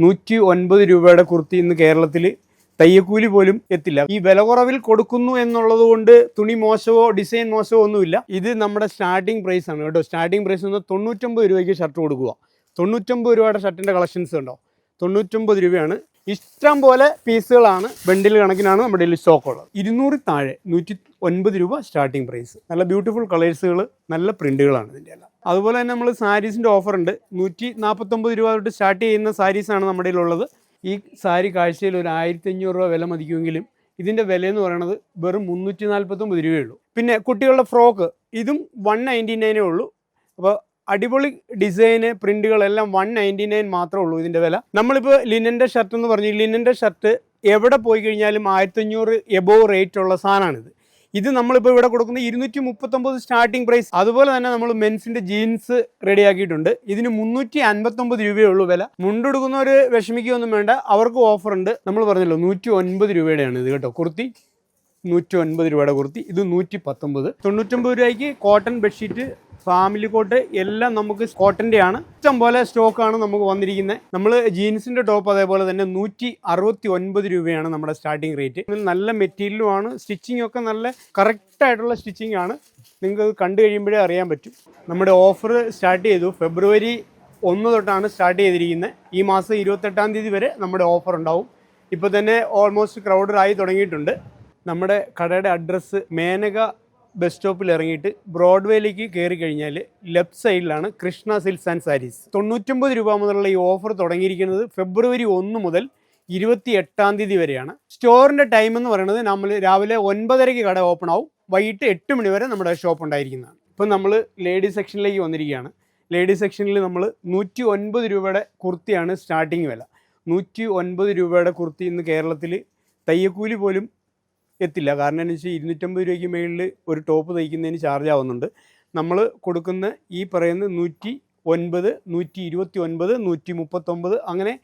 109 രൂപയുടെ കുർത്തി ഇന്ന് കേരളത്തിൽ തയ്യക്കൂലി പോലും എത്തില്ല. ഈ വില കുറവിൽ കൊടുക്കുന്നു എന്നുള്ളത് കൊണ്ട് തുണി മോശമോ ഡിസൈൻ മോശമോ ഒന്നുമില്ല. ഇത് നമ്മുടെ സ്റ്റാർട്ടിംഗ് പ്രൈസ് ആണ് കേട്ടോ. സ്റ്റാർട്ടിംഗ് പ്രൈസ് ഒന്ന് 99 രൂപയ്ക്ക് ഷർട്ട് കൊടുക്കുക. 99 രൂപയുടെ ഷർട്ടിൻ്റെ കളക്ഷൻസ് ഉണ്ടോ? 99 രൂപയാണ്. ഇഷ്ടം പോലെ പീസുകളാണ്, ബണ്ടിൽ കണക്കിനാണ് നമ്മുടെ കയ്യിൽ സ്റ്റോക്ക് ഉള്ളത്. 200 താഴെ 109 രൂപ സ്റ്റാർട്ടിംഗ് പ്രൈസ്. നല്ല ബ്യൂട്ടിഫുൾ കളേഴ്സുകൾ, നല്ല പ്രിന്റുകളാണ് ഇതിൻ്റെ എല്ലാം. അതുപോലെ തന്നെ നമ്മൾ സാരീസിൻ്റെ ഓഫർ ഉണ്ട്. 149 രൂപ തൊട്ട് സ്റ്റാർട്ട് ചെയ്യുന്ന സാരീസാണ് നമ്മുടെ കയ്യിലുള്ളത്. ഈ സാരി കാഴ്ചയിൽ ഒരു 1500 രൂപ വില മതിക്കുമെങ്കിലും ഇതിൻ്റെ വിലയെന്ന് പറയുന്നത് വെറും 349 രൂപയേ ഉള്ളൂ. പിന്നെ കുട്ടികളുടെ ഫ്രോക്ക് ഇതും 199 ഉള്ളൂ. അപ്പോൾ അടിപൊളി ഡിസൈന്, പ്രിന്റുകളെല്ലാം 199 മാത്രമേ ഉള്ളൂ ഇതിൻ്റെ വില. നമ്മളിപ്പോൾ ലിനൻ്റെ ഷർട്ട് എന്ന് പറഞ്ഞു, ലിനൻ്റെ ഷർട്ട് എവിടെ പോയി കഴിഞ്ഞാലും 1500 എബോവ് റേറ്റ് ഉള്ള സാധനമാണിത്. ഇത് നമ്മളിപ്പോൾ ഇവിടെ കൊടുക്കുന്ന 239 സ്റ്റാർട്ടിംഗ് പ്രൈസ്. അതുപോലെ തന്നെ നമ്മൾ മെൻസിൻ്റെ ജീൻസ് റെഡിയാക്കിയിട്ടുണ്ട്. ഇതിന് 359 രൂപയേ ഉള്ളൂ വില. മുണ്ടെടുക്കുന്നവർ വിഷമിക്കുകയൊന്നും വേണ്ട, അവർക്ക് ഓഫർ ഉണ്ട്. നമ്മൾ പറഞ്ഞല്ലോ 109 രൂപയുടെയാണ് ഇത് കേട്ടോ. കുർത്തി 109 രൂപയുടെ കുർത്തി, ഇത് 119. 99 രൂപയ്ക്ക് കോട്ടൺ ബെഡ്ഷീറ്റ്, ഫാമിലി കോട്ട് എല്ലാം നമുക്ക് കോട്ടൻ്റെ ആണ്. ഇഷ്ടം പോലെ സ്റ്റോക്കാണ് നമുക്ക് വന്നിരിക്കുന്നത്. നമ്മൾ ജീൻസിൻ്റെ ടോപ്പ് അതേപോലെ തന്നെ 169 രൂപയാണ് നമ്മുടെ സ്റ്റാർട്ടിംഗ് റേറ്റ്. നല്ല മെറ്റീരിയലുമാണ്, സ്റ്റിച്ചിങ് ഒക്കെ നല്ല കറക്റ്റായിട്ടുള്ള സ്റ്റിച്ചിങ് ആണ്. നിങ്ങൾക്ക് കണ്ടു കഴിയുമ്പോഴേ അറിയാൻ പറ്റും. നമ്മുടെ ഓഫർ സ്റ്റാർട്ട് ചെയ്തു ഫെബ്രുവരി 1 തൊട്ടാണ് സ്റ്റാർട്ട് ചെയ്തിരിക്കുന്നത്. ഈ മാസം 28-ാം തീയതി വരെ നമ്മുടെ ഓഫർ ഉണ്ടാവും. ഇപ്പോൾ തന്നെ ഓൾമോസ്റ്റ് ക്രൗഡഡ് ആയി തുടങ്ങിയിട്ടുണ്ട്. നമ്മുടെ കടയുടെ അഡ്രസ്സ് മേനക ബസ് സ്റ്റോപ്പിൽ ഇറങ്ങിയിട്ട് ബ്രോഡ്വേയിലേക്ക് കയറി കഴിഞ്ഞാൽ ലെഫ്റ്റ് സൈഡിലാണ് കൃഷ്ണ സിൽക്സ് ആൻഡ് സാരീസ്. 99 രൂപ മുതലുള്ള ഈ ഓഫർ തുടങ്ങിയിരിക്കുന്നത് ഫെബ്രുവരി 1 മുതൽ 28-ാം തീയതി വരെയാണ്. സ്റ്റോറിൻ്റെ ടൈം എന്ന് പറയുന്നത് നമ്മൾ രാവിലെ 9:30 കട ഓപ്പൺ ആവും, വൈകിട്ട് 8 മണി വരെ നമ്മുടെ ഷോപ്പ് ഉണ്ടായിരിക്കുന്നതാണ്. ഇപ്പം നമ്മൾ ലേഡീസ് സെക്ഷനിലേക്ക് വന്നിരിക്കുകയാണ്. ലേഡീസ് സെക്ഷനിൽ നമ്മൾ 109 രൂപയുടെ കുർത്തിയാണ് സ്റ്റാർട്ടിങ് വില. 109 രൂപയുടെ കുർത്തി ഇന്ന് കേരളത്തിൽ തയ്യക്കൂലി പോലും എത്തില്ല. കാരണം എന്ന് വെച്ചാൽ 250 രൂപയ്ക്ക് മേളിൽ ഒരു ടോപ്പ് തയ്ക്കുന്നതിന് ചാർജ് ആവുന്നുണ്ട്. നമ്മൾ കൊടുക്കുന്ന ഈ പറയുന്ന 109, 129, 139 അങ്ങനെ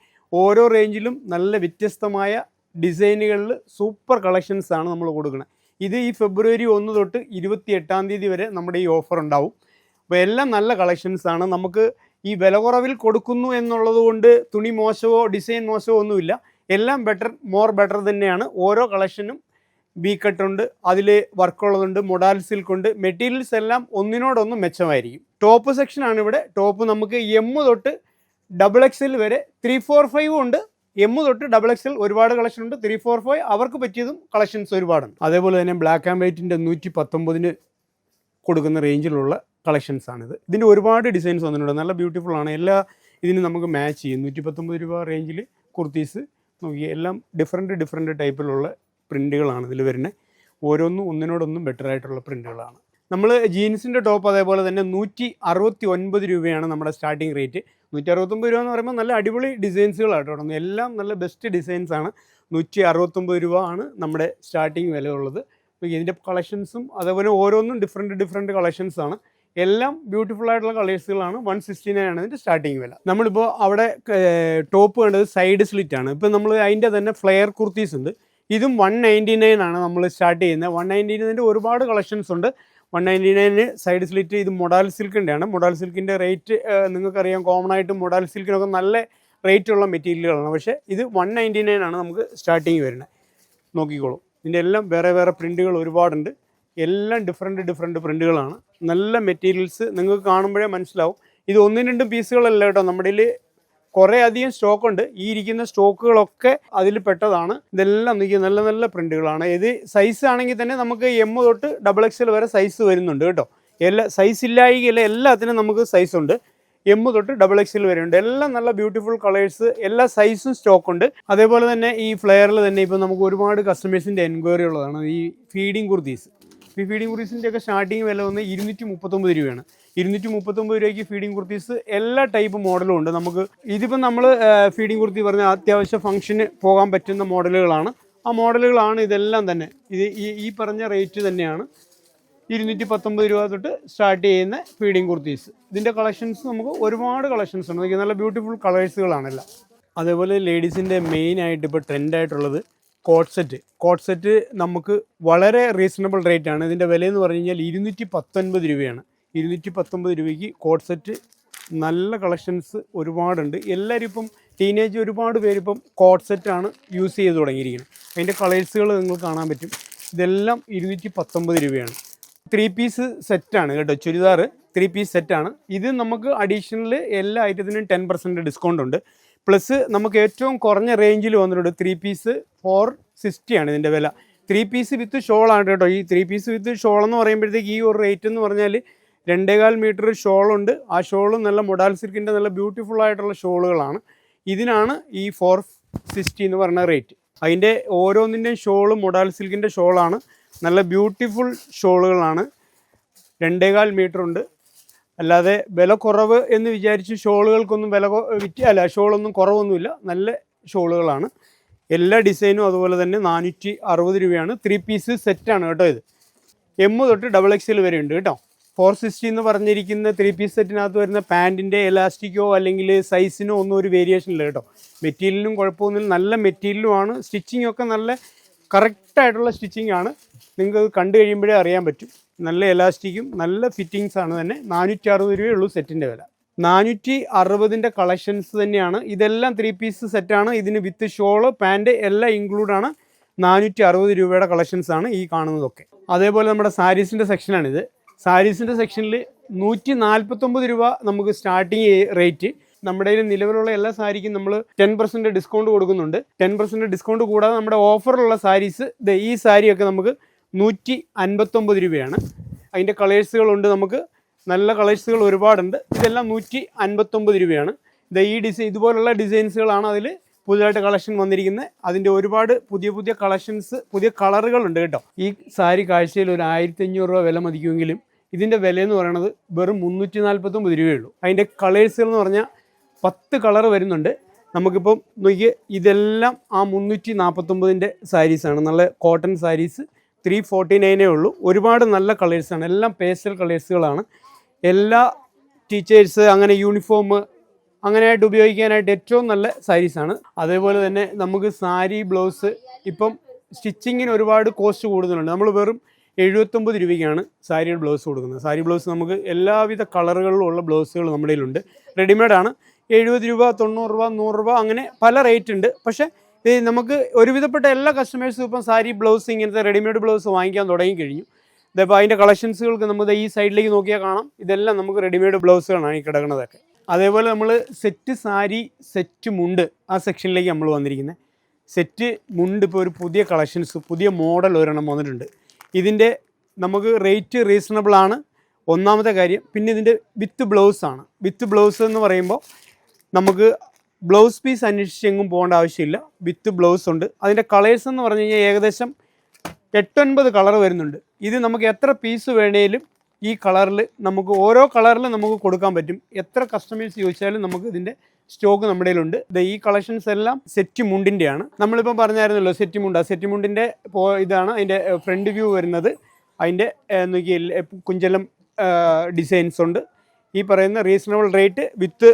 ഓരോ റേഞ്ചിലും നല്ല വ്യത്യസ്തമായ ഡിസൈനുകളിൽ സൂപ്പർ കളക്ഷൻസാണ് നമ്മൾ കൊടുക്കുന്നത്. ഇത് ഈ ഫെബ്രുവരി 1 തൊട്ട് 28-ാം തീയതി വരെ നമ്മുടെ ഈ ഓഫർ ഉണ്ടാവും. അപ്പോൾ എല്ലാം നല്ല കളക്ഷൻസാണ്. നമുക്ക് ഈ വില കുറവിൽ കൊടുക്കുന്നു എന്നുള്ളത് കൊണ്ട് തുണി മോശമോ ഡിസൈൻ മോശമോ ഒന്നുമില്ല. എല്ലാം മോർ ബെറ്റർ തന്നെയാണ്. ഓരോ കളക്ഷനും ബി കട്ടുണ്ട്, അതിൽ വർക്കുള്ളതുണ്ട്, മൊഡാൽ സിൽക്ക് ഉണ്ട്. മെറ്റീരിയൽസ് എല്ലാം ഒന്നിനോടൊന്നും മെച്ചമായിരിക്കും. ടോപ്പ് സെക്ഷനാണ് ഇവിടെ. ടോപ്പ് നമുക്ക് M തൊട്ട് XXL വരെ 345 ഉണ്ട്. M തൊട്ട് XXL ഒരുപാട് കളക്ഷൻ ഉണ്ട്. 345 അവർക്ക് പറ്റിയതും കളക്ഷൻസ് ഒരുപാടുണ്ട്. അതേപോലെ തന്നെ ബ്ലാക്ക് ആൻഡ് വൈറ്റിൻ്റെ 119 കൊടുക്കുന്ന റേഞ്ചിലുള്ള കളക്ഷൻസാണിത്. ഇതിൻ്റെ ഒരുപാട് ഡിസൈൻസ് വന്നിട്ടുണ്ട്. നല്ല ബ്യൂട്ടിഫുൾ ആണ്. എല്ലാ ഇതിനും നമുക്ക് മാച്ച് ചെയ്യും. 119 രൂപ റേഞ്ചിൽ കുർത്തീസ് നോക്കി എല്ലാം ഡിഫറെൻറ്റ് ടൈപ്പിലുള്ള പ്രിൻറ്റുകളാണ് ഇതിൽ വരുന്നത്. ഓരോന്നും ഒന്നിനോടൊന്നും ബെറ്റർ ആയിട്ടുള്ള പ്രിൻറ്റുകളാണ്. നമ്മൾ ജീൻസിൻ്റെ ടോപ്പ് അതേപോലെ തന്നെ 169 രൂപയാണ് നമ്മുടെ സ്റ്റാർട്ടിംഗ് റേറ്റ്. 169 രൂപ എന്ന് പറയുമ്പോൾ നല്ല അടിപൊളി ഡിസൈൻസുകളായിട്ട് തുടങ്ങുന്നത്. എല്ലാം നല്ല ബെസ്റ്റ് ഡിസൈൻസാണ്. 169 രൂപ ആണ് നമ്മുടെ സ്റ്റാർട്ടിംഗ് വില ഉള്ളത്. ഇതിൻ്റെ കളക്ഷൻസും അതേപോലെ ഓരോന്നും ഡിഫറെൻറ്റ് കളക്ഷൻസാണ്. എല്ലാം ബ്യൂട്ടിഫുൾ ആയിട്ടുള്ള കളേഴ്സുകളാണ്. 169 ആണ് ഇതിൻ്റെ സ്റ്റാർട്ടിങ് വില. നമ്മളിപ്പോൾ അവിടെ ടോപ്പ് കണ്ടത് സൈഡ് സ്ലിറ്റ് ആണ്. ഇപ്പോൾ നമ്മൾ അതിൻ്റെ തന്നെ ഫ്ലെയർ കുർത്തീസ് ഉണ്ട്. ഇതും 199 ആണ് നമ്മൾ സ്റ്റാർട്ട് ചെയ്യുന്നത്. 199 ഒരുപാട് കളക്ഷൻസ് ഉണ്ട്. 199 സൈഡ് സ്ലിറ്റ്. ഇത് മൊഡാൽ സിൽക്കിൻ്റെ ആണ്. മൊഡാൽ സിൽക്കിൻ്റെ റേറ്റ് നിങ്ങൾക്കറിയാം, കോമൺ ആയിട്ട് മൊഡാൽ സിൽക്കിനൊക്കെ നല്ല റേറ്റുള്ള മെറ്റീരിയലുകളാണ്. പക്ഷേ ഇത് 199 ആണ് നമുക്ക് സ്റ്റാർട്ടിങ് വരുന്നത്. നോക്കിക്കോളൂ, ഇതിൻ്റെ എല്ലാം വേറെ പ്രിൻറ്റുകൾ ഒരുപാടുണ്ട്. എല്ലാം ഡിഫറെൻറ്റ് പ്രിൻറ്റുകളാണ്. നല്ല മെറ്റീരിയൽസ് നിങ്ങൾക്ക് കാണുമ്പോഴേ മനസ്സിലാവും. ഇത് 1-2 പീസുകളല്ല കേട്ടോ, നമ്മുടെ കയ്യിൽ കുറേ അധികം സ്റ്റോക്കുണ്ട്. ഈ ഇരിക്കുന്ന സ്റ്റോക്കുകളൊക്കെ അതിൽ പെട്ടതാണ്. ഇതെല്ലാം നല്ല പ്രിൻറ്റുകളാണ്. ഇത് സൈസ് ആണെങ്കിൽ തന്നെ നമുക്ക് M തൊട്ട് XXL വരെ സൈസ് വരുന്നുണ്ട് കേട്ടോ. എല്ലാ സൈസ് ഇല്ലായില്ല, എല്ലാത്തിനും നമുക്ക് സൈസ് ഉണ്ട്. M തൊട്ട് XXL വരെ ഉണ്ട്. എല്ലാം നല്ല ബ്യൂട്ടിഫുൾ കളേഴ്സ്, എല്ലാ സൈസും സ്റ്റോക്കുണ്ട്. അതേപോലെ തന്നെ ഈ ഫ്ലെയറിൽ തന്നെ ഇപ്പോൾ നമുക്ക് ഒരുപാട് കസ്റ്റമേഴ്സിൻ്റെ എൻക്വയറി ഉള്ളതാണ് ഈ ഫീഡിങ് കുർത്തീസ്. ഈ ഫീഡിങ് കുർത്തീസിൻ്റെ ഒക്കെ സ്റ്റാർട്ടിങ് വില വന്ന് 239 രൂപയാണ്. 239 രൂപയ്ക്ക് ഫീഡിങ് കുർത്തീസ് എല്ലാ ടൈപ്പ് മോഡലും ഉണ്ട് നമുക്ക്. ഇതിപ്പോൾ നമ്മൾ ഫീഡിങ് കുർത്തി പറഞ്ഞാൽ അത്യാവശ്യം ഫംഗ്ഷന് പോകാൻ പറ്റുന്ന മോഡലുകളാണ്. ആ മോഡലുകളാണ് ഇതെല്ലാം തന്നെ. ഇത് ഈ പറഞ്ഞ റേറ്റ് തന്നെയാണ്. 219 രൂപ തൊട്ട് സ്റ്റാർട്ട് ചെയ്യുന്ന ഫീഡിങ് കുർത്തീസ്. ഇതിൻ്റെ കളക്ഷൻസ് നമുക്ക് ഒരുപാട് കളക്ഷൻസ് ഉണ്ട്. നല്ല ബ്യൂട്ടിഫുൾ കളേഴ്സുകളാണെല്ലാം. അതേപോലെ ലേഡീസിൻ്റെ മെയിനായിട്ട് ഇപ്പോൾ ട്രെൻഡായിട്ടുള്ളത് കോട്ട് സെറ്റ് നമുക്ക് വളരെ റീസണബിൾ റേറ്റാണ്. ഇതിൻ്റെ വിലയെന്ന് പറഞ്ഞു കഴിഞ്ഞാൽ 219 രൂപയാണ്. 219 രൂപയ്ക്ക് കോട്ട് സെറ്റ് നല്ല കളക്ഷൻസ് ഒരുപാടുണ്ട്. എല്ലാവരും ഇപ്പം ടീനേജ് ഒരുപാട് പേര് ഇപ്പം കോട്ട് സെറ്റാണ് യൂസ് ചെയ്ത് തുടങ്ങിയിരിക്കുന്നത്. അതിൻ്റെ കളേഴ്സുകൾ നിങ്ങൾക്ക് കാണാൻ പറ്റും. ഇതെല്ലാം 219 രൂപയാണ്. 3 പീസ് സെറ്റാണ് കേട്ടോ, ചുരിദാർ 3 പീസ് സെറ്റാണ്. ഇത് നമുക്ക് അഡീഷണൽ എല്ലാ ഐറ്റത്തിനും 10% ഡിസ്കൗണ്ട് ഉണ്ട്. പ്ലസ് നമുക്ക് ഏറ്റവും കുറഞ്ഞ റേഞ്ചിൽ വന്നിട്ടുണ്ട് 3 പീസ് 460 ആണ് ഇതിൻ്റെ വില. 3 പീസ് വിത്ത് ഷോളാണ് കേട്ടോ. ഈ 3 പീസ് വിത്ത് ഷോൾ എന്ന് പറയുമ്പോഴത്തേക്ക് ഈ ഒരു റേറ്റ് എന്ന് പറഞ്ഞാൽ 2.25 മീറ്റർ ഷോളുണ്ട്. ആ ഷോളും നല്ല മൊഡാൽ സിൽക്കിൻ്റെ നല്ല ബ്യൂട്ടിഫുൾ ആയിട്ടുള്ള ഷോളുകളാണ്. ഇതിനാണ് ഈ 460 എന്ന് പറയുന്ന റേറ്റ്. അതിൻ്റെ ഓരോന്നിൻ്റെയും ഷോളും മൊഡാൽ സിൽക്കിൻ്റെ ഷോളാണ്. നല്ല ബ്യൂട്ടിഫുൾ ഷോളുകളാണ്. 2.25 മീറ്റർ ഉണ്ട്. അല്ലാതെ വില കുറവ് എന്ന് വിചാരിച്ച് ഷോളുകൾക്കൊന്നും ഷോളൊന്നും കുറവൊന്നുമില്ല. നല്ല ഷോളുകളാണ്. എല്ലാ ഡിസൈനും അതുപോലെ തന്നെ 460 രൂപയാണ്. 3 പീസ് സെറ്റാണ് കേട്ടോ. ഇത് M തൊട്ട് XXL വരെ ഉണ്ട് കേട്ടോ. 460 എന്ന് പറഞ്ഞിരിക്കുന്ന 3 പീസ് സെറ്റിനകത്ത് വരുന്ന പാൻറ്റിൻ്റെ എലാസ്റ്റിക്കോ അല്ലെങ്കിൽ സൈസിനോ ഒന്നും ഒരു വേരിയേഷൻ ഇല്ല കേട്ടോ. മെറ്റീരിയലിനും കുഴപ്പമൊന്നുമില്ല, നല്ല മെറ്റീരിയലുമാണ്. സ്റ്റിച്ചിങ് ഒക്കെ നല്ല കറക്റ്റായിട്ടുള്ള സ്റ്റിച്ചിങ് ആണ്. നിങ്ങൾക്ക് കണ്ടു കഴിയുമ്പോഴേ അറിയാൻ പറ്റും. നല്ല എലാസ്റ്റിക്കും നല്ല ഫിറ്റിങ്സ് ആണ് തന്നെ. 460 രൂപയേ ഉള്ളൂ സെറ്റിൻ്റെ വില. 460ൻ്റെ കളക്ഷൻസ് തന്നെയാണ്. ഇതെല്ലാം 3 പീസ് സെറ്റാണ്. ഇതിന് വിത്ത് ഷോള് പാൻറ്റ് എല്ലാം ഇൻക്ലൂഡാണ്. 460 രൂപയുടെ കളക്ഷൻസാണ് ഈ കാണുന്നതൊക്കെ. അതേപോലെ നമ്മുടെ സാരീസിൻ്റെ സെക്ഷനാണിത്. സാരീസിൻ്റെ സെക്ഷനിൽ 149 രൂപ നമുക്ക് സ്റ്റാർട്ടിങ് റേറ്റ്. നമ്മുടെ കയ്യിൽ നിലവിലുള്ള എല്ലാ സാരിക്കും നമ്മൾ 10% ഡിസ്കൗണ്ട് കൊടുക്കുന്നുണ്ട്. 10% ഡിസ്കൗണ്ട് കൂടാതെ നമ്മുടെ ഓഫറിലുള്ള സാരീസ് ഈ സാരിയൊക്കെ നമുക്ക് 159 രൂപയാണ്. അതിൻ്റെ കളേഴ്സുകളുണ്ട്, നമുക്ക് നല്ല കളേഴ്സുകൾ ഒരുപാടുണ്ട്. ഇതെല്ലാം 159 രൂപയാണ്. ഈ ഡിസൈൻ ഇതുപോലുള്ള ഡിസൈൻസുകളാണ് അതിൽ പുതിയതായിട്ട് കളക്ഷൻ വന്നിരിക്കുന്നത്. അതിൻ്റെ ഒരുപാട് പുതിയ കളക്ഷൻസ്, പുതിയ കളറുകളുണ്ട് കേട്ടോ. ഈ സാരി കാഴ്ചയിൽ ഒരു 1500 രൂപ വില മതിക്കുമെങ്കിലും ഇതിൻ്റെ വിലയെന്ന് പറയുന്നത് വെറും 349 രൂപയേ ഉള്ളൂ. അതിൻ്റെ കളേഴ്സുകൾ എന്ന് പറഞ്ഞാൽ 10 കളർ വരുന്നുണ്ട്. നമുക്കിപ്പം നോക്കിയേ, ഇതെല്ലാം ആ 349ൻ്റെ സാരീസാണ്. നല്ല കോട്ടൺ സാരീസ് 349 ഉള്ളൂ. ഒരുപാട് നല്ല കളേഴ്സാണ്. എല്ലാം പേസ്റ്റൽ കളേഴ്സുകളാണ്. എല്ലാ ടീച്ചേഴ്സ് അങ്ങനെ യൂണിഫോം അങ്ങനെയായിട്ട് ഉപയോഗിക്കാനായിട്ട് ഏറ്റവും നല്ല സാരീസാണ്. അതേപോലെ തന്നെ നമുക്ക് സാരി ബ്ലൗസ് ഇപ്പം സ്റ്റിച്ചിങ്ങിന് ഒരുപാട് കോസ്റ്റ് കൂടുതലുണ്ട്. നമ്മൾ വെറും 79 രൂപയ്ക്കാണ് സാരിയുടെ ബ്ലൗസ് കൊടുക്കുന്നത്. സാരി ബ്ലൗസ് നമുക്ക് എല്ലാവിധ കളറുകളിലുള്ള ബ്ലൗസുകൾ നമ്മുടെ കയ്യിലുണ്ട്. റെഡിമെയ്ഡാണ്. 70 രൂപ, 90 രൂപ, 100 രൂപ അങ്ങനെ പല റേറ്റ് ഉണ്ട്. പക്ഷേ നമുക്ക് ഒരുവിധപ്പെട്ട എല്ലാ കസ്റ്റമേഴ്സും ഇപ്പം സാരി ബ്ലൗസ് ഇങ്ങനത്തെ റെഡിമെയ്ഡ് ബ്ലൗസ് വാങ്ങിക്കാൻ തുടങ്ങിക്കഴിഞ്ഞു. ഇതപ്പോൾ അതിൻ്റെ കളക്ഷൻസുകൾക്ക് നമുക്ക് ഈ സൈഡിലേക്ക് നോക്കിയാൽ കാണാം. ഇതെല്ലാം നമുക്ക് റെഡിമെയ്ഡ് ബ്ലൗസുകളാണ് ഈ കിടക്കുന്നതൊക്കെ. അതേപോലെ നമ്മൾ സെറ്റ് സാരി, സെറ്റ് മുണ്ട് ആ സെക്ഷനിലേക്ക് നമ്മൾ വന്നിരിക്കുന്നത്. സെറ്റ് മുണ്ട് ഇപ്പോൾ ഒരു പുതിയ കളക്ഷൻസ്, പുതിയ മോഡൽ ഒരെണ്ണം വന്നിട്ടുണ്ട്. ഇതിൻ്റെ നമുക്ക് റേറ്റ് റീസണബിൾ ആണ്, ഒന്നാമത്തെ കാര്യം. പിന്നെ ഇതിൻ്റെ വിത്ത് ബ്ലൗസാണ്. വിത്ത് ബ്ലൗസ് എന്ന് പറയുമ്പോൾ നമുക്ക് ബ്ലൗസ് പീസ് അന്വേഷിച്ച് എങ്ങും പോകേണ്ട ആവശ്യമില്ല. വിത്ത് ബ്ലൗസ് ഉണ്ട്. അതിൻ്റെ കളേഴ്സ് എന്ന് പറഞ്ഞു കഴിഞ്ഞാൽ ഏകദേശം 8-9 കളർ വരുന്നുണ്ട്. ഇത് നമുക്ക് എത്ര പീസ് വേണേലും ഈ കളറിൽ നമുക്ക് ഓരോ കളറിൽ നമുക്ക് കൊടുക്കാൻ പറ്റും. എത്ര കസ്റ്റമേഴ്സ് ചോദിച്ചാലും നമുക്ക് ഇതിൻ്റെ സ്റ്റോക്ക് നമ്മുടെ കയ്യിലുണ്ട്. ഈ കളക്ഷൻസ് എല്ലാം സെറ്റ് മുണ്ടിൻ്റെയാണ്. നമ്മളിപ്പോൾ പറഞ്ഞായിരുന്നല്ലോ സെറ്റ് മുണ്ട്. ആ സെറ്റ് മുണ്ടിൻ്റെ ഇതാണ് അതിൻ്റെ ഫ്രണ്ട് വ്യൂ വരുന്നത്. അതിൻ്റെ നോക്കിയാൽ കുഞ്ചലം ഡിസൈൻസ് ഉണ്ട്. ഈ പറയുന്ന റീസണബിൾ റേറ്റ് വിത്ത്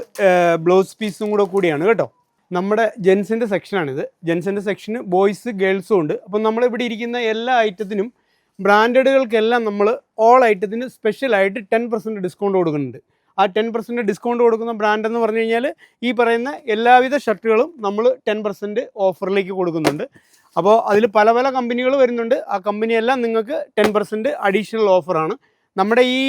ബ്ലൗസ് പീസും കൂടിയാണ് കേട്ടോ. നമ്മുടെ ജെൻസിൻ്റെ സെക്ഷനാണിത്. ജെൻസിൻ്റെ സെക്ഷന് ബോയ്സ് ഗേൾസും ഉണ്ട്. അപ്പം നമ്മളിവിടെ ഇരിക്കുന്ന എല്ലാ ഐറ്റത്തിനും ബ്രാൻഡഡുകൾക്കെല്ലാം നമ്മൾ ഓൾ ഐറ്റത്തിന് സ്പെഷ്യലായിട്ട് 10% ഡിസ്കൗണ്ട് കൊടുക്കുന്നുണ്ട്. ആ 10% ഡിസ്കൗണ്ട് കൊടുക്കുന്ന ബ്രാൻഡ് എന്ന് പറഞ്ഞു കഴിഞ്ഞാൽ ഈ പറയുന്ന എല്ലാവിധ ഷർട്ടുകളും നമ്മൾ 10% ഓഫറിലേക്ക് കൊടുക്കുന്നുണ്ട്. അപ്പോൾ അതിൽ പല പല കമ്പനികൾ വരുന്നുണ്ട്. ആ കമ്പനിയെല്ലാം നിങ്ങൾക്ക് 10% അഡീഷണൽ ഓഫറാണ്. നമ്മുടെ ഈ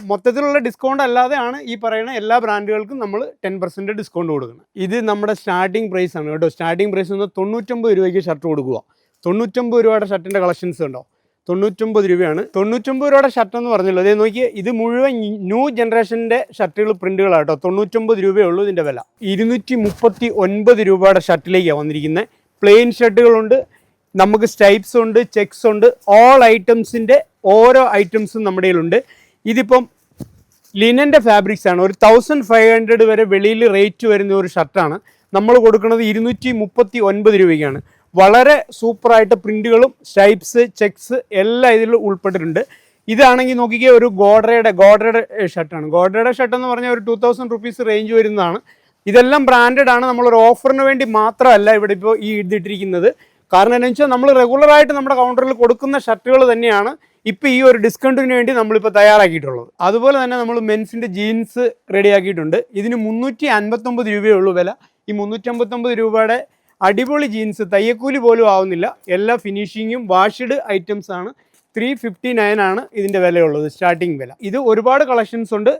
മൊത്തത്തിലുള്ള ഡിസ്കൗണ്ട് അല്ലാതെയാണ് ഈ പറയുന്ന എല്ലാ ബ്രാൻഡുകൾക്കും നമ്മൾ 10% ഡിസ്കൗണ്ട് കൊടുക്കുന്നത്. ഇത് നമ്മുടെ സ്റ്റാർട്ടിംഗ് പ്രൈസ് ആണ് കേട്ടോ. സ്റ്റാർട്ടിംഗ് പ്രൈസ് എന്ന് 99 രൂപയ്ക്ക് ഷർട്ട് കൊടുക്കുക. 99 രൂപയുടെ ഷർട്ടിൻ്റെ കളക്ഷൻസ് ഉണ്ടോ? 99 രൂപയാണ്. 99 രൂപയുടെ ഷർട്ട് എന്ന് പറഞ്ഞല്ലോ. അതേ നോക്കി, ഇത് മുഴുവൻ ന്യൂ ജനറേഷൻ്റെ ഷർട്ടുകൾ പ്രിൻറ്റുകളാട്ടോ. 99 രൂപയേ ഉള്ളൂ ഇതിൻ്റെ വില. 239 രൂപയുടെ ഷർട്ടിലേക്കാണ് വന്നിരിക്കുന്നത്. പ്ലെയിൻ ഷർട്ടുകളുണ്ട്, നമുക്ക് സ്ട്രൈപ്സ് ഉണ്ട്, ചെക്സ് ഉണ്ട്. ഓൾ ഐറ്റംസിൻ്റെ ഓരോ ഐറ്റംസും നമ്മുടെ കയ്യിലുണ്ട്. ഇതിപ്പം ലിനൻ്റെ ഫാബ്രിക്സ് ആണ്. ഒരു 1500 വരെ വെളിയിൽ റേറ്റ് വരുന്ന ഒരു ഷർട്ടാണ്. നമ്മൾ കൊടുക്കുന്നത് 239 രൂപയ്ക്കാണ്. വളരെ സൂപ്പറായിട്ട് പ്രിൻറ്റുകളും സ്ട്രൈപ്സ്, ചെക്സ് എല്ലാം ഇതിൽ ഉൾപ്പെട്ടിട്ടുണ്ട്. ഇതാണെങ്കിൽ നോക്കിക്കേ, ഒരു ഗോഡ്രയുടെ ഷർട്ടാണ്. ഗോഡ്രയുടെ ഷർട്ട് എന്ന് പറഞ്ഞാൽ ഒരു 2000 റുപ്പീസ് റേഞ്ച് വരുന്നതാണ്. ഇതെല്ലാം ബ്രാൻഡഡ് ആണ്. നമ്മളൊരു ഓഫറിന് വേണ്ടി മാത്രമല്ല ഇവിടെ ഇപ്പോൾ ഈ ഇതിട്ടിരിക്കുന്നത്. കാരണം എന്താണെന്ന് വെച്ചാൽ നമ്മൾ റെഗുലറായിട്ട് നമ്മുടെ കൗണ്ടറിൽ കൊടുക്കുന്ന ഷർട്ടുകൾ തന്നെയാണ് ഇപ്പോൾ ഈ ഒരു ഡിസ്കൗണ്ടിന് വേണ്ടി നമ്മളിപ്പോൾ തയ്യാറാക്കിയിട്ടുള്ളത്. അതുപോലെ തന്നെ നമ്മൾ മെൻസിൻ്റെ ജീൻസ് റെഡിയാക്കിയിട്ടുണ്ട്. ഇതിന് 359 രൂപയേ ഉള്ളൂ വില. ഈ 359 രൂപയുടെ അടിപൊളി ജീൻസ് തയ്യക്കൂലി പോലും ആവുന്നില്ല. എല്ലാ ഫിനിഷിങ്ങും വാഷ്ഡ് ഐറ്റംസ് ആണ്. 359 ആണ് ഇതിൻ്റെ വിലയുള്ളത്, സ്റ്റാർട്ടിങ് വില. ഇത് ഒരുപാട് കളക്ഷൻസ് ഉണ്ട്.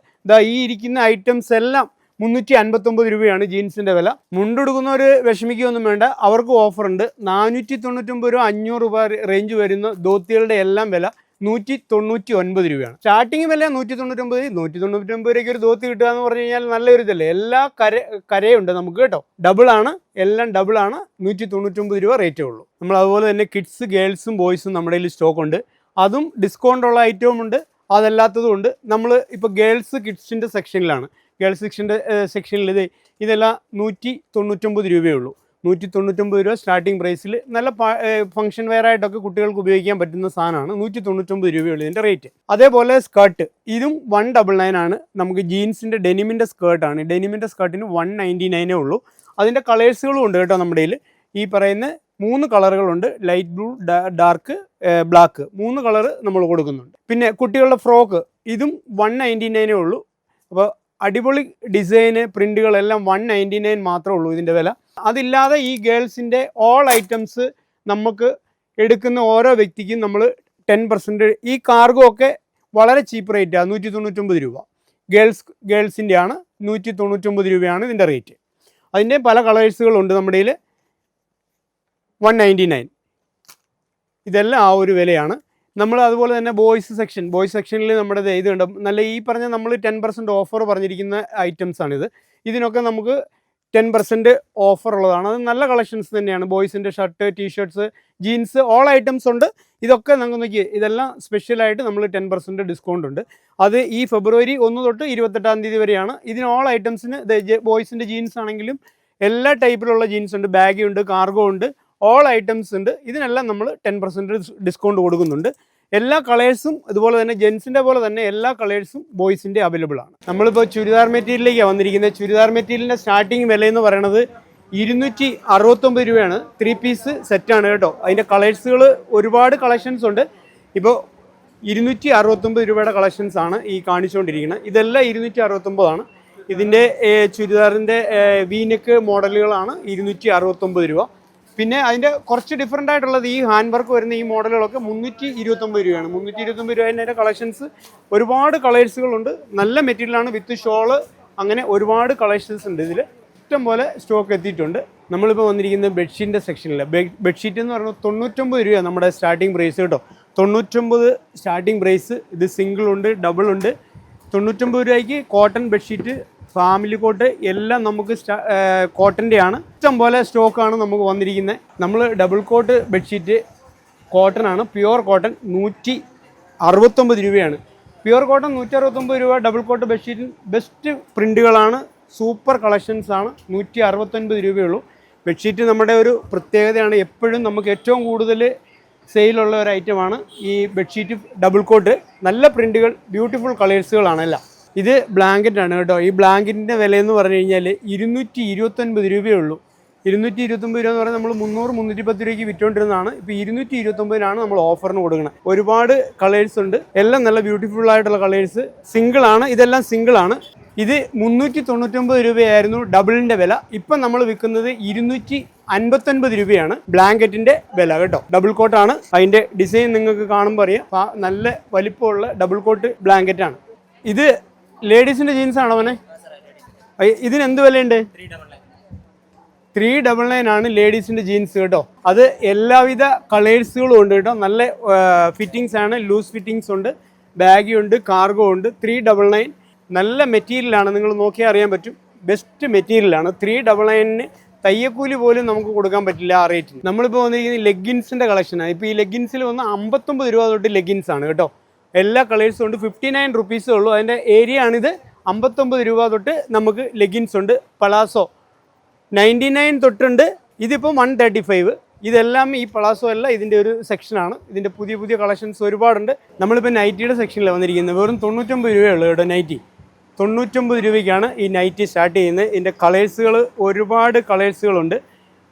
ഈ ഇരിക്കുന്ന ഐറ്റംസ് എല്ലാം 359 രൂപയാണ് ജീൻസിൻ്റെ വില. മുണ്ടെടുക്കുന്നവർ വിഷമിക്കുകയൊന്നും വേണ്ട, അവർക്ക് ഓഫർ ഉണ്ട്. 499 രൂപ 500 രൂപ റേഞ്ച് വരുന്ന ധോത്തികളുടെ എല്ലാം വില 199 രൂപയാണ്. സ്റ്റാർട്ടിങ് വില 199 രൂപയ്ക്ക് ഒരു ധോത്തി കിട്ടുക എന്ന് പറഞ്ഞു കഴിഞ്ഞാൽ നല്ലൊരു ഇതല്ലേ. എല്ലാ കരയുണ്ട് നമുക്ക് കേട്ടോ. ഡബിൾ ആണ്, എല്ലാം ഡബിൾ ആണ്. 199 രൂപ റേറ്റേ ഉള്ളൂ. നമ്മൾ അതുപോലെ തന്നെ കിഡ്സ്, ഗേൾസും ബോയ്സും നമ്മുടെ കയ്യിൽ സ്റ്റോക്ക് ഉണ്ട്. അതും ഡിസ്കൗണ്ട് ഉള്ള ഐറ്റവും ഉണ്ട്, അതല്ലാത്തതും ഉണ്ട്. നമ്മൾ ഇപ്പോൾ ഗേൾസ് കിഡ്സിൻ്റെ സെക്ഷനിലാണ്. ഗേൾസ് സെക്ഷനിൽ ഇതെല്ലാം 199 രൂപയേ ഉള്ളൂ. 199 രൂപ സ്റ്റാർട്ടിംഗ് പ്രൈസിൽ നല്ല ഫംഗ്ഷൻ വെയർ ആയിട്ടൊക്കെ കുട്ടികൾക്ക് ഉപയോഗിക്കാൻ പറ്റുന്ന സാധനമാണ്. 199 രൂപയുള്ളൂ ഇതിൻ്റെ റേറ്റ്. അതേപോലെ സ്കേർട്ട്, ഇതും 199 ആണ്. നമുക്ക് ജീൻസിൻ്റെ ഡെനിമിൻ്റെ സ്കേർട്ടാണ്. ഡെനിമിൻ്റെ സ്കേർട്ടിന് 199 ഉള്ളൂ. അതിൻ്റെ കളേഴ്സുകളും ഉണ്ട് കേട്ടോ നമ്മുടെ കയ്യിൽ. ഈ പറയുന്ന 3 കളറുകളുണ്ട്. Light blue, dark, black, 3 colour നമ്മൾ കൊടുക്കുന്നുണ്ട്. പിന്നെ കുട്ടികളുടെ ഫ്രോക്ക്, ഇതും 199 ഉള്ളൂ. അപ്പോൾ അടിപൊളി ഡിസൈന്, പ്രിൻറ്റുകളെല്ലാം 199 മാത്രമേ ഉള്ളൂ ഇതിൻ്റെ വില. അതില്ലാതെ ഈ ഗേൾസിൻ്റെ ഓൾ ഐറ്റംസ് നമുക്ക് എടുക്കുന്ന ഓരോ വ്യക്തിക്കും നമ്മൾ 10%. ഈ കാർഗോ ഒക്കെ വളരെ ചീപ്പ് റേറ്റാണ്, 199 രൂപ. ഗേൾസിൻ്റെ ആണ്, 199 രൂപയാണ് ഇതിൻ്റെ റേറ്റ്. അതിൻ്റെ പല കളേഴ്സുകളുണ്ട് നമ്മുടെ കയ്യിൽ. 199 ഇതെല്ലാം ആ ഒരു വിലയാണ്. നമ്മൾ അതുപോലെ തന്നെ ബോയ്സ് സെക്ഷനിൽ നമ്മുടെ ഇത് ഉണ്ട്. നല്ല ഈ പറഞ്ഞ നമ്മൾ 10% ഓഫർ പറഞ്ഞിരിക്കുന്ന ഐറ്റംസാണിത്. ഇതിനൊക്കെ നമുക്ക് 10% ഓഫർ ഉള്ളതാണ്. അത് നല്ല കളക്ഷൻസ് തന്നെയാണ്. ബോയ്സിൻ്റെ shirt, T shirts, jeans, all items ഉണ്ട്. ഇതൊക്കെ നമുക്ക് നോക്കി, ഇതെല്ലാം സ്പെഷ്യലായിട്ട് നമ്മൾ 10% ഡിസ്കൗണ്ട് ഉണ്ട്. അത് ഈ ഫെബ്രുവരി 1 തൊട്ട് 28-ാം തീയതി വരെയാണ്. ഇതിന് ഓൾ ഐറ്റംസിന് ബോയ്സിൻ്റെ ജീൻസ് ആണെങ്കിലും എല്ലാ ടൈപ്പിലുള്ള ജീൻസ് ഉണ്ട്. ബാഗി ഉണ്ട്, കാർഗോ ഉണ്ട്, ഓൾ ഐറ്റംസ് ഉണ്ട്. ഇതിനെല്ലാം നമ്മൾ 10% ഡിസ്കൗണ്ട് കൊടുക്കുന്നുണ്ട്. എല്ലാ കളേഴ്സും ഇതുപോലെ തന്നെ ജെൻസിൻ്റെ പോലെ തന്നെ എല്ലാ കളേഴ്സും ബോയ്സിൻ്റെ അവൈലബിൾ ആണ്. നമ്മളിപ്പോൾ ചുരിദാർ മെറ്റീരിയലിലേക്കാണ് വന്നിരിക്കുന്നത്. ചുരിദാർ മെറ്റീരിയലിൻ്റെ സ്റ്റാർട്ടിങ് വില എന്ന് പറയുന്നത് 269 രൂപയാണ്. 3 പീസ് സെറ്റാണ് കേട്ടോ. അതിൻ്റെ കളേഴ്സുകൾ ഒരുപാട് കളക്ഷൻസ് ഉണ്ട്. ഇപ്പോൾ 269 രൂപയുടെ കളക്ഷൻസ് ആണ് ഈ കാണിച്ചുകൊണ്ടിരിക്കുന്നത്. ഇതെല്ലാം 269 ആണ്. ഇതിൻ്റെ ചുരിദാറിൻ്റെ വീനെക്ക് മോഡലുകളാണ് 269 രൂപ. പിന്നെ അതിൻ്റെ കുറച്ച് ഡിഫറൻ്റ് ആയിട്ടുള്ളത് ഈ ഹാൻഡ് വർക്ക് വരുന്ന ഈ മോഡലുകളൊക്കെ 329 രൂപയാണ്. 329 രൂപ. അതിൻ്റെ കളക്ഷൻസ് ഒരുപാട് കളേഴ്സുകളുണ്ട്. നല്ല മെറ്റീരിയലാണ്, വിത്ത് ഷോള്, അങ്ങനെ ഒരുപാട് കളക്ഷൻസ് ഉണ്ട്. ഇതിൽ ഇഷ്ടം പോലെ സ്റ്റോക്ക് എത്തിയിട്ടുണ്ട്. നമ്മളിപ്പോൾ വന്നിരിക്കുന്നത് ബെഡ്ഷീറ്റിൻ്റെ സെക്ഷനിൽ. ബെഡ്ഷീറ്റ് എന്ന് പറയുന്നത് 99 രൂപയാണ് നമ്മുടെ സ്റ്റാർട്ടിംഗ് പ്രൈസ് കേട്ടോ. 99 സ്റ്റാർട്ടിംഗ് പ്രൈസ്. ഇത് സിംഗിൾ ഉണ്ട്, ഡബിൾ ഉണ്ട്. 99 രൂപയ്ക്ക് കോട്ടൺ ബെഡ്ഷീറ്റ്, ഫാമിലി കോട്ട് എല്ലാം നമുക്ക് കോട്ടൻ്റെ ആണ്. ഇഷ്ടം പോലെ സ്റ്റോക്കാണ് നമുക്ക് വന്നിരിക്കുന്നത്. നമ്മൾ ഡബിൾ കോട്ട് ബെഡ്ഷീറ്റ് കോട്ടൺ ആണ്, പ്യുവർ കോട്ടൺ 169 രൂപയാണ്. പ്യുവർ കോട്ടൺ 169 രൂപ. ഡബിൾ കോട്ട് ബെഡ്ഷീറ്റിന് ബെസ്റ്റ് പ്രിൻറ്റുകളാണ്, സൂപ്പർ കളക്ഷൻസ് ആണ്. 169 രൂപയുള്ളൂ. ബെഡ്ഷീറ്റ് നമ്മുടെ ഒരു പ്രത്യേകതയാണ്. എപ്പോഴും നമുക്ക് ഏറ്റവും കൂടുതൽ സെയിലുള്ള ഒരു ഐറ്റമാണ് ഈ ബെഡ്ഷീറ്റ് ഡബിൾ കോട്ട്. നല്ല പ്രിൻറ്റുകൾ, ബ്യൂട്ടിഫുൾ കളേഴ്സുകളാണ് എല്ലാം. ഇത് ബ്ലാങ്കറ്റാണ് കേട്ടോ. ഈ ബ്ലാങ്കറ്റിൻ്റെ വിലയെന്ന് പറഞ്ഞു കഴിഞ്ഞാൽ 229 രൂപയേ ഉള്ളൂ. 229 രൂപ എന്ന് പറഞ്ഞാൽ നമ്മൾ 300-310 രൂപയ്ക്ക് വിറ്റുകൊണ്ടിരുന്നതാണ്. ഇപ്പോൾ 229 നമ്മൾ ഓഫറിന് കൊടുക്കുന്നത്. ഒരുപാട് കളേഴ്സ് ഉണ്ട്, എല്ലാം നല്ല ബ്യൂട്ടിഫുൾ ആയിട്ടുള്ള കളേഴ്സ്. സിംഗിളാണ്, ഇതെല്ലാം സിംഗിളാണ്. ഇത് 399 രൂപയായിരുന്നു ഡബിളിൻ്റെ വില. ഇപ്പം നമ്മൾ വിൽക്കുന്നത് 259 രൂപയാണ് ബ്ലാങ്കറ്റിൻ്റെ വില കേട്ടോ. ഡബിൾ കോട്ടാണ്. അതിൻ്റെ ഡിസൈൻ നിങ്ങൾക്ക് കാണുമ്പോൾ അറിയാം. നല്ല വലിപ്പമുള്ള ഡബിൾ കോട്ട് ബ്ലാങ്കറ്റാണ്. ഇത് ലേഡീസിൻ്റെ ജീൻസ് ആണോ അവനെ? ഇതിന് എന്ത് വിലയുണ്ട്? 399 ആണ് ലേഡീസിൻ്റെ ജീൻസ് കേട്ടോ. അത് എല്ലാവിധ കളേഴ്സുകളും ഉണ്ട് കേട്ടോ. നല്ല ഫിറ്റിങ്സ് ആണ്, ലൂസ് ഫിറ്റിങ്സ് ഉണ്ട്, ബാഗി ഉണ്ട്, കാർഗോ ഉണ്ട്. 399 നല്ല മെറ്റീരിയലാണ്. നിങ്ങൾ നോക്കിയാൽ അറിയാൻ പറ്റും, ബെസ്റ്റ് മെറ്റീരിയലാണ്. 399 തയ്യക്കൂലി പോലും നമുക്ക് കൊടുക്കാൻ പറ്റില്ല ആ റേറ്റിന്. നമ്മളിപ്പോൾ വന്നിരിക്കുന്നത് ലെഗിൻസിൻ്റെ കളക്ഷനാണ്. ഇപ്പോൾ ഈ ലെഗിൻസിൽ വന്ന് 59 രൂപ തൊട്ട് ലെഗിൻസ് ആണ് കേട്ടോ. എല്ലാ കളേഴ്സും ഉണ്ട്. 59 റുപ്പീസേ ഉള്ളൂ. അതിൻ്റെ ഏരിയ ആണിത്. 59 രൂപ തൊട്ട് നമുക്ക് ലെഗിൻസ് ഉണ്ട്. പലാസോ 99 തൊട്ടുണ്ട്. ഇതിപ്പോൾ 135. ഇതെല്ലാം ഈ പലാസോ അല്ല, ഇതിൻ്റെ ഒരു സെക്ഷനാണ്. ഇതിൻ്റെ പുതിയ പുതിയ കളക്ഷൻസ് ഒരുപാടുണ്ട്. നമ്മളിപ്പോൾ നൈറ്റിയുടെ സെക്ഷനിലാണ് വന്നിരിക്കുന്നത്. വെറും 99 രൂപയേ ഉള്ളൂ കേട്ടോ നൈറ്റി. 99 രൂപയ്ക്കാണ് ഈ നൈറ്റി സ്റ്റാർട്ട് ചെയ്യുന്നത്. ഇതിൻ്റെ കളേഴ്സുകൾ ഒരുപാട് കളേഴ്സുകളുണ്ട്.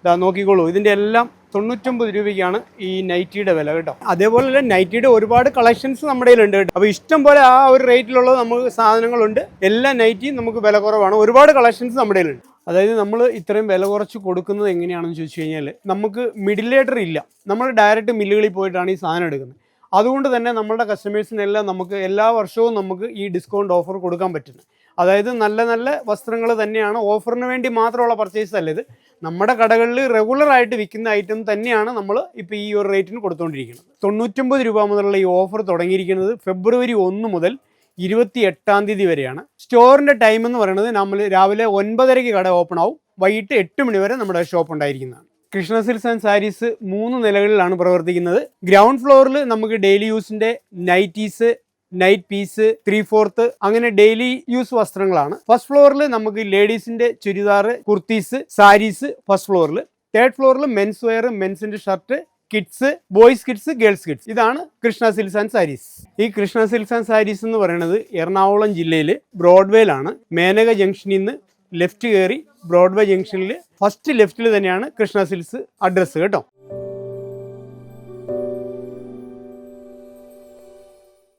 ഇതാ നോക്കിക്കോളൂ. ഇതിൻ്റെ എല്ലാം 99 രൂപയ്ക്കാണ് ഈ നൈറ്റിയുടെ വില കേട്ടോ. അതേപോലെ തന്നെ നൈറ്റിയുടെ ഒരുപാട് കളക്ഷൻസ് നമ്മുടെ കയ്യിലുണ്ട് കേട്ടോ. അപ്പോൾ ഇഷ്ടം പോലെ ആ ഒരു റേറ്റിലുള്ളത് നമുക്ക് സാധനങ്ങളുണ്ട്. എല്ലാ നൈറ്റിയും നമുക്ക് വില കുറവാണ്. ഒരുപാട് കളക്ഷൻസ് നമ്മുടെ കയ്യിലുണ്ട്. അതായത് നമ്മൾ ഇത്രയും വില കുറച്ച് കൊടുക്കുന്നത് എങ്ങനെയാണെന്ന് ചോദിച്ചു കഴിഞ്ഞാൽ നമുക്ക് മിഡിൽ ലേറ്റർ ഇല്ല. നമ്മൾ ഡയറക്റ്റ് മില്ലുകളിൽ പോയിട്ടാണ് ഈ സാധനം എടുക്കുന്നത്. അതുകൊണ്ട് തന്നെ നമ്മളുടെ കസ്റ്റമേഴ്സിനെല്ലാം നമുക്ക് എല്ലാ വർഷവും നമുക്ക് ഈ ഡിസ്കൗണ്ട് ഓഫർ കൊടുക്കാൻ പറ്റുന്നത്. അതായത് നല്ല നല്ല വസ്ത്രങ്ങൾ തന്നെയാണ്, ഓഫറിന് വേണ്ടി മാത്രമുള്ള പർച്ചേസ് അല്ല ഇത്. നമ്മുടെ കടകളിൽ റെഗുലറായിട്ട് വിൽക്കുന്ന ഐറ്റം തന്നെയാണ് നമ്മൾ ഇപ്പോൾ ഈ ഒരു റേറ്റിന് കൊടുത്തുകൊണ്ടിരിക്കുന്നത്. 99 രൂപ മുതലുള്ള ഈ ഓഫർ തുടങ്ങിയിരിക്കുന്നത് ഫെബ്രുവരി 1 മുതൽ 28-ാം തീയതി വരെയാണ്. സ്റ്റോറിൻ്റെ ടൈം എന്ന് പറയുന്നത് നമ്മൾ രാവിലെ 9:30 കട ഓപ്പൺ ആവും, വൈകിട്ട് 8 മണി വരെ നമ്മുടെ ഷോപ്പ് ഉണ്ടായിരിക്കുന്നതാണ്. കൃഷ്ണ സിൽക്സ് ആൻഡ് സാരീസ് 3 നിലകളിലാണ് പ്രവർത്തിക്കുന്നത്. ഗ്രൗണ്ട് ഫ്ലോറിൽ നമുക്ക് ഡെയിലി യൂസിൻ്റെ നൈറ്റീസ്, നൈറ്റ് പീസ്, 3/4 അങ്ങനെ ഡെയിലി യൂസ് വസ്ത്രങ്ങളാണ്. ഫസ്റ്റ് ഫ്ലോറിൽ നമുക്ക് ലേഡീസിൻ്റെ ചുരിദാർ, കുർത്തീസ്, സാരീസ് ഫസ്റ്റ് ഫ്ലോറിൽ. 3rd ഫ്ലോറിൽ മെൻസ് വെയർ, മെൻസിൻ്റെ shirt, kids, boys kids, girls kids. ഇതാണ് കൃഷ്ണ സിൽക്സ് ആൻഡ് സാരീസ്. ഈ കൃഷ്ണ സിൽക്സ് ആൻഡ് സാരീസ് എന്ന് പറയുന്നത് എറണാകുളം ജില്ലയിൽ ബ്രോഡ്വേയിലാണ്. മേനക ജംഗ്ഷനിൽ നിന്ന് ലെഫ്റ്റ് കയറി ബ്രോഡ്വേ ജംഗ്ഷനിൽ ഫസ്റ്റ് ലെഫ്റ്റിൽ തന്നെയാണ് കൃഷ്ണ സിൽക്സ് അഡ്രസ്സ് കേട്ടോ.